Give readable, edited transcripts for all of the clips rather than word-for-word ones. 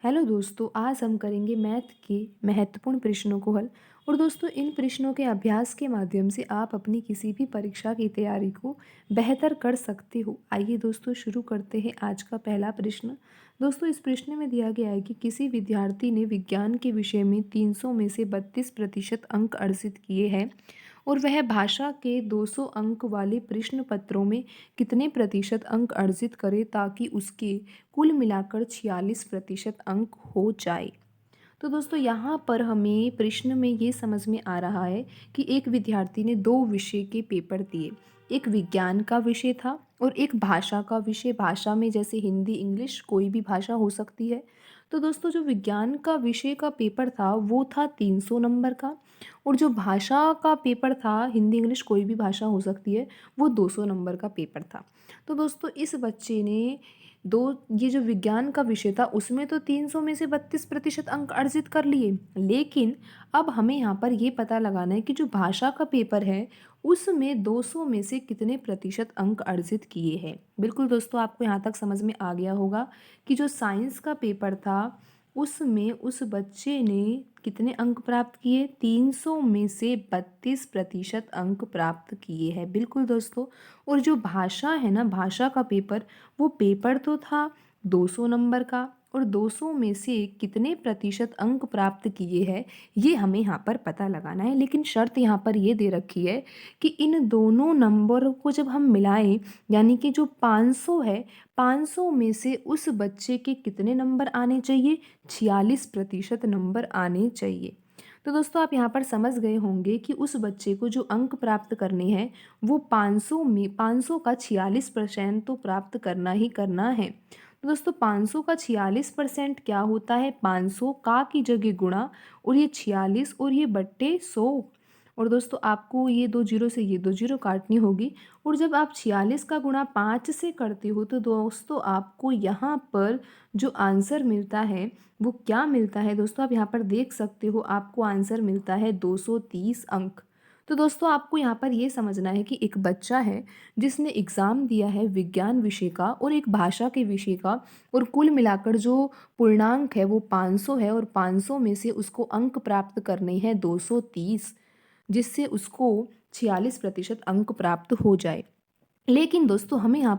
Hello दोस्तों, आज हम करेंगे मैथ के महत्वपूर्ण प्रश्नों को हल। और दोस्तों, इन प्रश्नों के अभ्यास के माध्यम से आप अपनी किसी भी परीक्षा की तैयारी को बेहतर कर सकते हो। आइए दोस्तों, शुरू करते हैं आज का पहला प्रश्न। दोस्तों, इस प्रश्न में दिया गया है कि किसी विद्यार्थी ने विज्ञान के विषय में 300 में से 32% अंक अर्जित किए हैं और वह भाषा के 200 अंक वाले प्रश्न पत्रों में कितने प्रतिशत अंक अर्जित करे ताकि उसके कुल मिलाकर 46% अंक हो जाए। तो दोस्तों, यहाँ पर हमें प्रश्न में ये समझ में आ रहा है कि एक विद्यार्थी ने दो विषय के पेपर दिए। एक विज्ञान का विषय था और एक भाषा का विषय। भाषा में जैसे हिंदी, इंग्लिश, कोई भी भाषा हो सकती है। तो दोस्तों, जो विज्ञान का विषय का पेपर था वो था 300 नंबर का, और जो भाषा का पेपर था, हिंदी, इंग्लिश, कोई भी भाषा हो सकती है, वो 200 नंबर का पेपर था। तो दोस्तों, इस बच्चे ने दो ये जो विज्ञान का विषय था उसमें तो 300 में से 32% अंक अर्जित कर लिए, लेकिन अब हमें यहाँ पर ये पता लगाना है कि जो भाषा का पेपर है उसमें 200 में से कितने प्रतिशत अंक अर्जित किए हैं। बिल्कुल दोस्तों, आपको यहाँ तक समझ में आ गया होगा कि जो साइंस का पेपर था उसमें उस बच्चे ने कितने अंक प्राप्त किए, 300 में से 32% अंक प्राप्त किए हैं। बिल्कुल दोस्तों। और जो भाषा है ना, भाषा का पेपर, वो पेपर तो था 200 नंबर का, और 200 में से कितने प्रतिशत अंक प्राप्त किए हैं ये हमें यहाँ पर पता लगाना है। लेकिन शर्त यहाँ पर ये दे रखी है कि इन दोनों नंबरों को जब हम मिलाएं, यानी कि जो 500 है, 500 में से उस बच्चे के कितने नंबर आने चाहिए, 46% नंबर आने चाहिए। तो दोस्तों, आप यहाँ पर समझ गए होंगे कि उस बच्चे को जो अंक प्राप्त करने हैं वो 500 में 500 का 46% तो प्राप्त करना ही करना है। तो दोस्तों, 500 का 46% क्या होता है, 500 का की जगह गुणा, और ये 46 और ये बट्टे 100। और दोस्तों, आपको ये दो जीरो से ये दो जीरो काटनी होगी। और जब आप 46 का गुणा 5 से करते हो तो दोस्तों आपको यहाँ पर जो आंसर मिलता है वो क्या मिलता है दोस्तों, आप यहाँ पर देख सकते हो, आपको आंसर मिलता है 230 अंक। तो दोस्तों, आपको यहाँ पर ये समझना है कि एक बच्चा है जिसने एग्ज़ाम दिया है विज्ञान विषय का और एक भाषा के विषय का, और कुल मिलाकर जो पूर्णांक है वो 500 है, और 500 में से उसको अंक प्राप्त करने हैं 230, जिससे उसको 46% अंक प्राप्त हो जाए। लेकिन दोस्तों, हमें यहाँ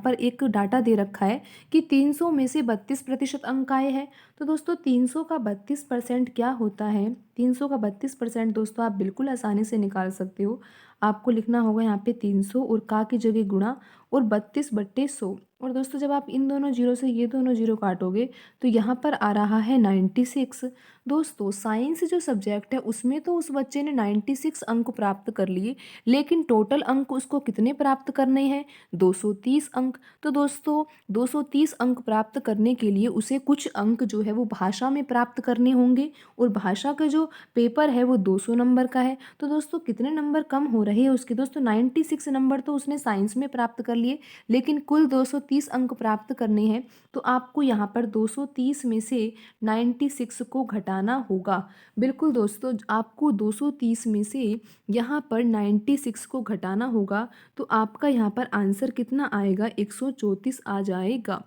पर एक डाटा दे रखा है कि 300 में से 32% अंक आए हैं। तो दोस्तों, 300 का 32% क्या होता है, 300 का 32% दोस्तों आप बिल्कुल आसानी से निकाल सकते हो। आपको लिखना होगा यहाँ पे 300 और का की जगह गुणा, और 32/100। और दोस्तों, जब आप इन दोनों जीरो से ये दोनों जीरो काटोगे तो यहाँ पर आ रहा है 96। दोस्तों, साइंस जो सब्जेक्ट है उसमें तो उस बच्चे ने 96 अंक प्राप्त कर लिए, लेकिन टोटल अंक उसको कितने प्राप्त करने हैं, 230 अंक। तो दोस्तों, 230 अंक प्राप्त करने के लिए उसे कुछ अंक जो है वो भाषा में प्राप्त करने होंगे, और भाषा का जो पेपर है वो 200 नंबर का है। तो दोस्तों, कितने नंबर कम हो रहे हैं उसके, दोस्तों 96 नंबर तो उसने साइंस में प्राप्त कर लिए, लेकिन कुल 230 अंक प्राप्त करने हैं। तो आपको यहाँ पर 230 में से 96 को घटाना होगा। बिल्कुल दोस्तों, आपको 230 में से यहाँ पर 96 को घटाना होगा, तो आपका यहाँ पर आंसर कितना आएगा, 134 आ जाएगा।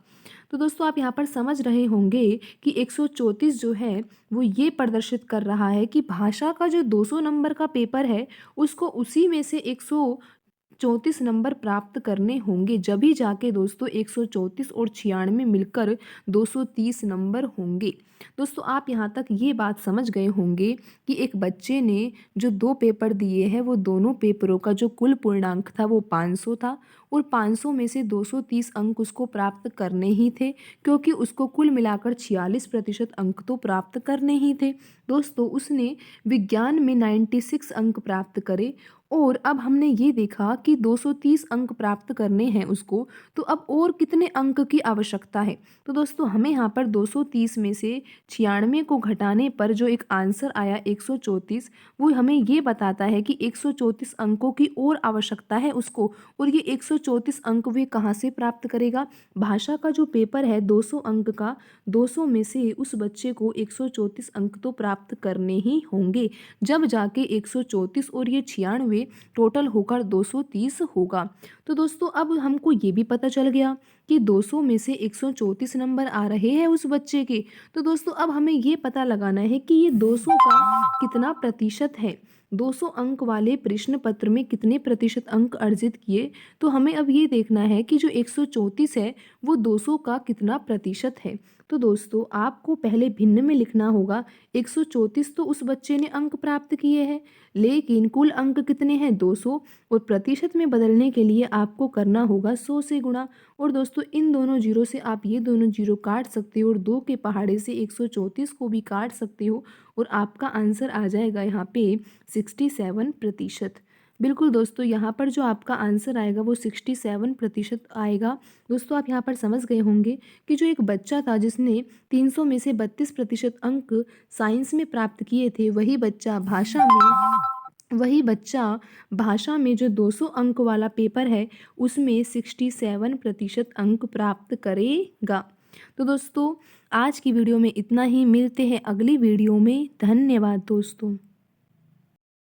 तो दोस्तों, आप यहाँ पर समझ रहे होंगे कि 134 जो है वो ये प्रदर्शित कर रहा है कि भाषा का जो 200 नंबर का पेपर है उसको उसी में से 134 नंबर प्राप्त करने होंगे, जब ही जाके दोस्तों 134 और 96 मिलकर 230 नंबर होंगे। दोस्तों, आप यहाँ तक ये बात समझ गए होंगे कि एक बच्चे ने जो दो पेपर दिए हैं वो दोनों पेपरों का जो कुल पूर्णांक था वो 500 था, और 500 में से 230 अंक उसको प्राप्त करने ही थे, क्योंकि उसको कुल मिलाकर 46% अंक तो प्राप्त करने ही थे। दोस्तों, उसने विज्ञान में 96 अंक प्राप्त करे, और अब हमने ये देखा कि 230 अंक प्राप्त करने हैं उसको, तो अब और कितने अंक की आवश्यकता है। तो दोस्तों, हमें यहाँ पर 230 में से 96 को घटाने पर जो एक आंसर आया 134, वो हमें ये बताता है कि 134 अंकों की और आवश्यकता है उसको, और ये 134 अंक वे कहाँ से प्राप्त करेगा, भाषा का जो पेपर है 200 अंक का, 200 में से उस बच्चे को 134 अंक तो प्राप्त करने ही होंगे, जब जाके 134 और ये 96 हुए टोटल होकर 230 होगा। तो दोस्तों अब हमको ये भी पता चल गया कि 200 में से 134 नंबर आ रहे हैं उस बच्चे के। तो दोस्तों अब हमें ये पता लगाना है कि ये 200 का कितना प्रतिशत है। 200 अंक वाले प्रश्न पत्र में कितने प्रतिशत अंक अर्जित किए। तो हमें अब ये देखना है कि जो 134 है वो 200 का कितना प्रतिशत है। तो दोस्तों आपको पहले भिन्न में लिखना होगा। 134 तो उस बच्चे ने अंक प्राप्त किए हैं, लेकिन कुल अंक कितने हैं 200, और प्रतिशत में बदलने के लिए आपको करना होगा 100 से गुणा। और दोस्तों इन दोनों जीरो से आप ये दोनों जीरो काट सकते हो और 2 के पहाड़े से 134 को भी काट सकते हो और आपका आंसर आ जाएगा यहाँ पे 67%। बिल्कुल दोस्तों, यहाँ पर जो आपका आंसर आएगा वो 67% आएगा। दोस्तों आप यहाँ पर समझ गए होंगे कि जो एक बच्चा था जिसने 300 में से 32% अंक साइंस में प्राप्त किए थे, वही बच्चा भाषा में जो 200 अंक वाला पेपर है उसमें 67% अंक प्राप्त करेगा। तो दोस्तों आज की वीडियो में इतना ही, मिलते हैं अगली वीडियो में। धन्यवाद दोस्तों।